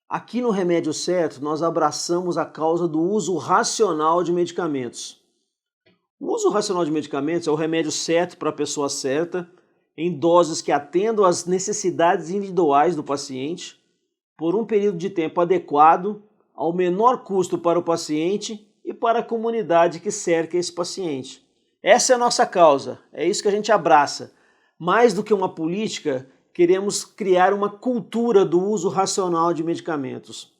Aqui no Remédio Certo, nós abraçamos a causa do uso racional de medicamentos. O uso racional de medicamentos é o remédio certo para a pessoa certa, em doses que atendam às necessidades individuais do paciente, por um período de tempo adequado, ao menor custo para o paciente e para a comunidade que cerca esse paciente. Essa é a nossa causa, é isso que a gente abraça. Mais do que uma política, queremos criar uma cultura do uso racional de medicamentos.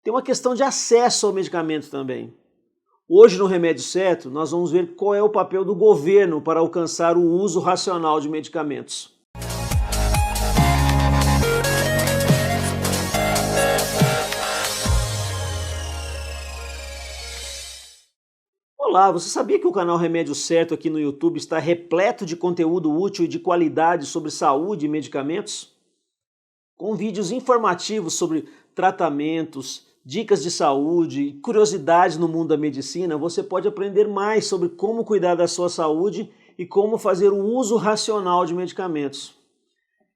Tem uma questão de acesso ao medicamento também. Hoje no Remédio Certo, nós vamos ver qual é o papel do governo para alcançar o uso racional de medicamentos. Olá, você sabia que o canal Remédio Certo aqui no YouTube está repleto de conteúdo útil e de qualidade sobre saúde e medicamentos? Com vídeos informativos sobre tratamentos, dicas de saúde e curiosidades no mundo da medicina, você pode aprender mais sobre como cuidar da sua saúde e como fazer o uso racional de medicamentos.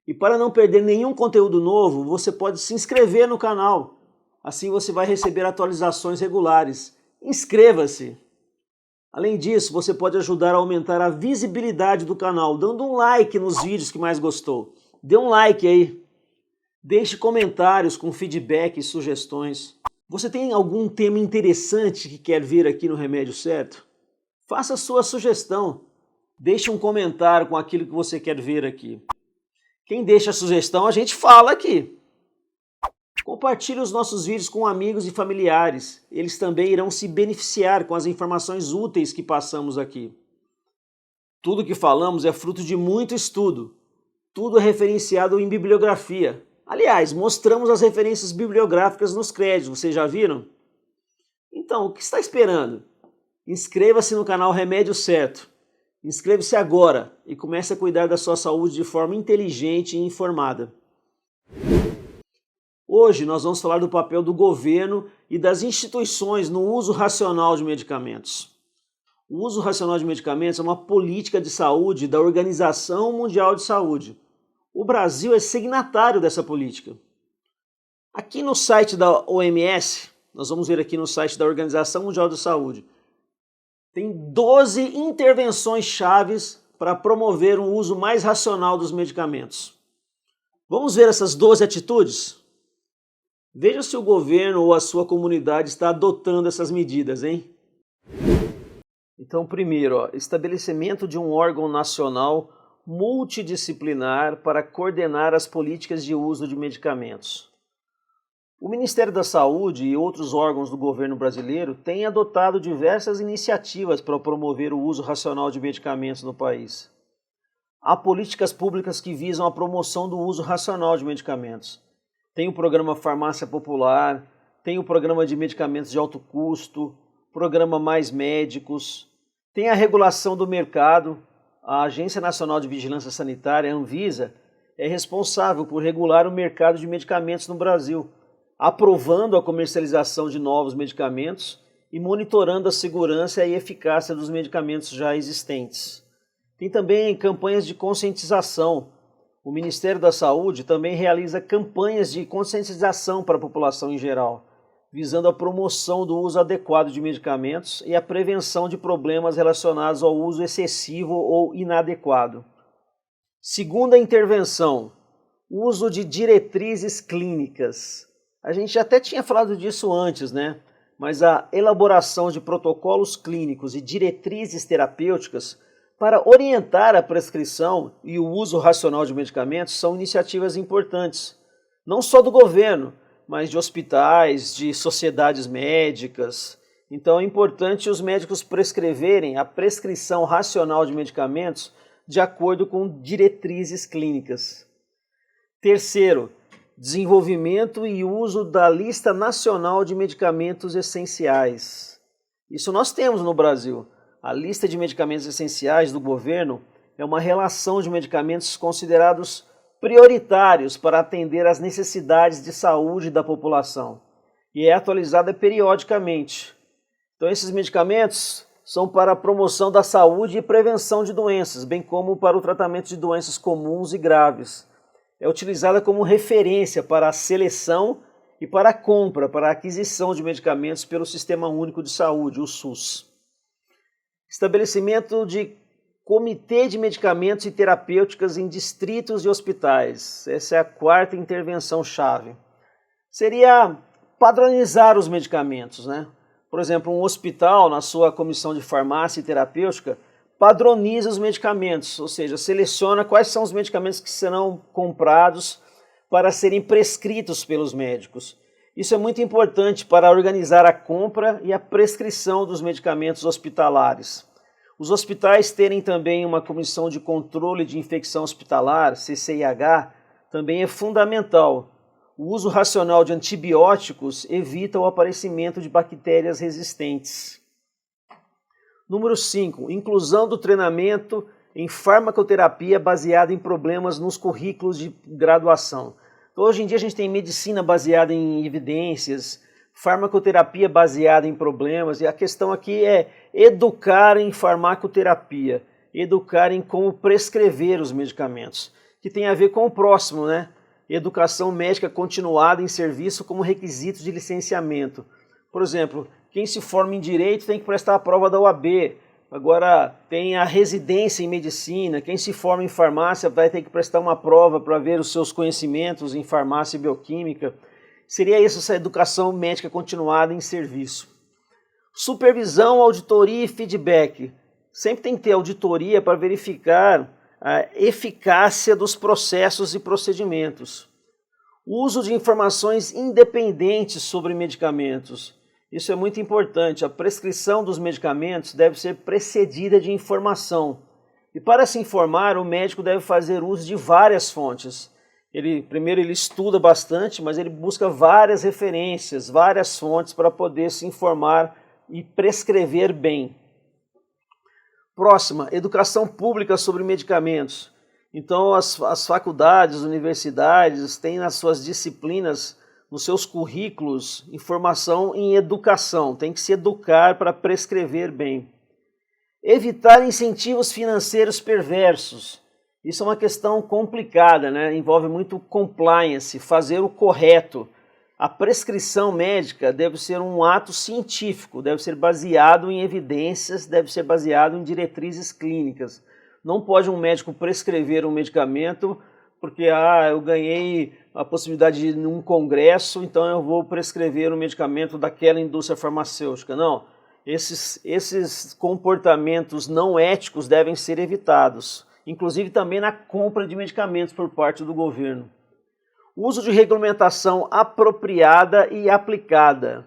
E para não perder nenhum conteúdo novo, você pode se inscrever no canal. Assim você vai receber atualizações regulares. Inscreva-se! Além disso, você pode ajudar a aumentar a visibilidade do canal, dando um like nos vídeos que mais gostou. Dê um like aí. Deixe comentários com feedback e sugestões. Você tem algum tema interessante que quer ver aqui no Remédio Certo? Faça a sua sugestão. Deixe um comentário com aquilo que você quer ver aqui. Quem deixa a sugestão, a gente fala aqui. Compartilhe os nossos vídeos com amigos e familiares. Eles também irão se beneficiar com as informações úteis que passamos aqui. Tudo que falamos é fruto de muito estudo. Tudo é referenciado em bibliografia. Aliás, mostramos as referências bibliográficas nos créditos, vocês já viram? Então, o que está esperando? Inscreva-se no canal Remédio Certo. Inscreva-se agora e comece a cuidar da sua saúde de forma inteligente e informada. Hoje nós vamos falar do papel do governo e das instituições no uso racional de medicamentos. O uso racional de medicamentos é uma política de saúde da Organização Mundial de Saúde. O Brasil é signatário dessa política. Aqui no site da OMS, nós vamos ver aqui no site da Organização Mundial de Saúde, tem 12 intervenções chaves para promover um uso mais racional dos medicamentos. Vamos ver essas 12 atitudes? Veja se o governo ou a sua comunidade está adotando essas medidas, hein? Então, primeiro, estabelecimento de um órgão nacional multidisciplinar para coordenar as políticas de uso de medicamentos. O Ministério da Saúde e outros órgãos do governo brasileiro têm adotado diversas iniciativas para promover o uso racional de medicamentos no país. Há políticas públicas que visam a promoção do uso racional de medicamentos. Tem o programa Farmácia Popular, tem o programa de medicamentos de alto custo, programa Mais Médicos, tem a regulação do mercado. A Agência Nacional de Vigilância Sanitária, a Anvisa, é responsável por regular o mercado de medicamentos no Brasil, aprovando a comercialização de novos medicamentos e monitorando a segurança e eficácia dos medicamentos já existentes. Tem também campanhas de conscientização. O Ministério da Saúde também realiza campanhas de conscientização para a população em geral, visando a promoção do uso adequado de medicamentos e a prevenção de problemas relacionados ao uso excessivo ou inadequado. Segunda intervenção, uso de diretrizes clínicas. A gente até tinha falado disso antes, né? Mas a elaboração de protocolos clínicos e diretrizes terapêuticas para orientar a prescrição e o uso racional de medicamentos são iniciativas importantes, não só do governo, mas de hospitais, de sociedades médicas. Então é importante os médicos prescreverem a prescrição racional de medicamentos de acordo com diretrizes clínicas. Terceiro, desenvolvimento e uso da Lista Nacional de Medicamentos Essenciais. Isso nós temos no Brasil. A Lista de Medicamentos Essenciais do governo é uma relação de medicamentos considerados prioritários para atender às necessidades de saúde da população e é atualizada periodicamente. Então esses medicamentos são para a promoção da saúde e prevenção de doenças, bem como para o tratamento de doenças comuns e graves. É utilizada como referência para a seleção e para a compra, para a aquisição de medicamentos pelo Sistema Único de Saúde, o SUS. Estabelecimento de Comitê de Medicamentos e Terapêuticas em distritos e hospitais. Essa é a quarta intervenção-chave. Seria padronizar os medicamentos, né? Por exemplo, um hospital, na sua comissão de farmácia e terapêutica, padroniza os medicamentos, ou seja, seleciona quais são os medicamentos que serão comprados para serem prescritos pelos médicos. Isso é muito importante para organizar a compra e a prescrição dos medicamentos hospitalares. Os hospitais terem também uma comissão de controle de infecção hospitalar, CCIH, também é fundamental. O uso racional de antibióticos evita o aparecimento de bactérias resistentes. Número 5. Inclusão do treinamento em farmacoterapia baseada em problemas nos currículos de graduação. Então, hoje em dia a gente tem medicina baseada em evidências, farmacoterapia baseada em problemas, e a questão aqui é educar em farmacoterapia, educar em como prescrever os medicamentos, que tem a ver com o próximo, né? Educação médica continuada em serviço como requisito de licenciamento. Por exemplo, quem se forma em direito tem que prestar a prova da OAB. Agora tem a residência em medicina, quem se forma em farmácia vai ter que prestar uma prova para ver os seus conhecimentos em farmácia e bioquímica. Seria isso, essa educação médica continuada em serviço. Supervisão, auditoria e feedback. Sempre tem que ter auditoria para verificar a eficácia dos processos e procedimentos. Uso de informações independentes sobre medicamentos. Isso é muito importante. A prescrição dos medicamentos deve ser precedida de informação. E para se informar, o médico deve fazer uso de várias fontes. Primeiro ele estuda bastante, mas ele busca várias referências, várias fontes para poder se informar e prescrever bem. Próxima, educação pública sobre medicamentos. Então as faculdades, universidades têm nas suas disciplinas, nos seus currículos, informação em educação. Tem que se educar para prescrever bem. Evitar incentivos financeiros perversos. Isso é uma questão complicada, né? Envolve muito compliance, fazer o correto. A prescrição médica deve ser um ato científico, deve ser baseado em evidências, deve ser baseado em diretrizes clínicas. Não pode um médico prescrever um medicamento porque eu ganhei a possibilidade de ir num congresso, então eu vou prescrever um medicamento daquela indústria farmacêutica. Não, esses comportamentos não éticos devem ser evitados, inclusive também na compra de medicamentos por parte do governo. Uso de regulamentação apropriada e aplicada.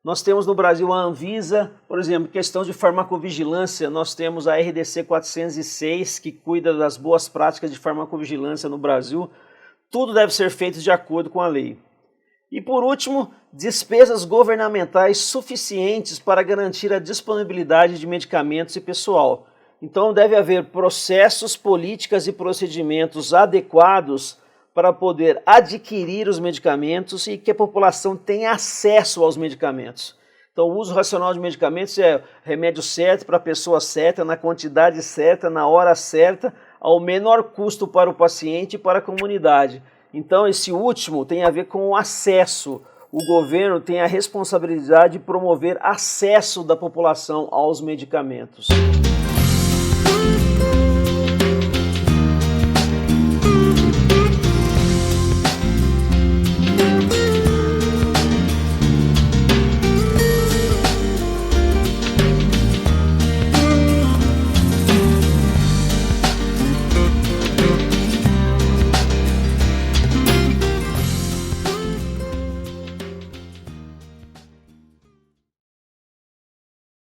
Nós temos no Brasil a Anvisa, por exemplo, questão de farmacovigilância, nós temos a RDC 406, que cuida das boas práticas de farmacovigilância no Brasil. Tudo deve ser feito de acordo com a lei. E por último, despesas governamentais suficientes para garantir a disponibilidade de medicamentos e pessoal. Então deve haver processos, políticas e procedimentos adequados para poder adquirir os medicamentos e que a população tenha acesso aos medicamentos. Então o uso racional de medicamentos é remédio certo para a pessoa certa, na quantidade certa, na hora certa, ao menor custo para o paciente e para a comunidade. Então esse último tem a ver com o acesso. O governo tem a responsabilidade de promover acesso da população aos medicamentos.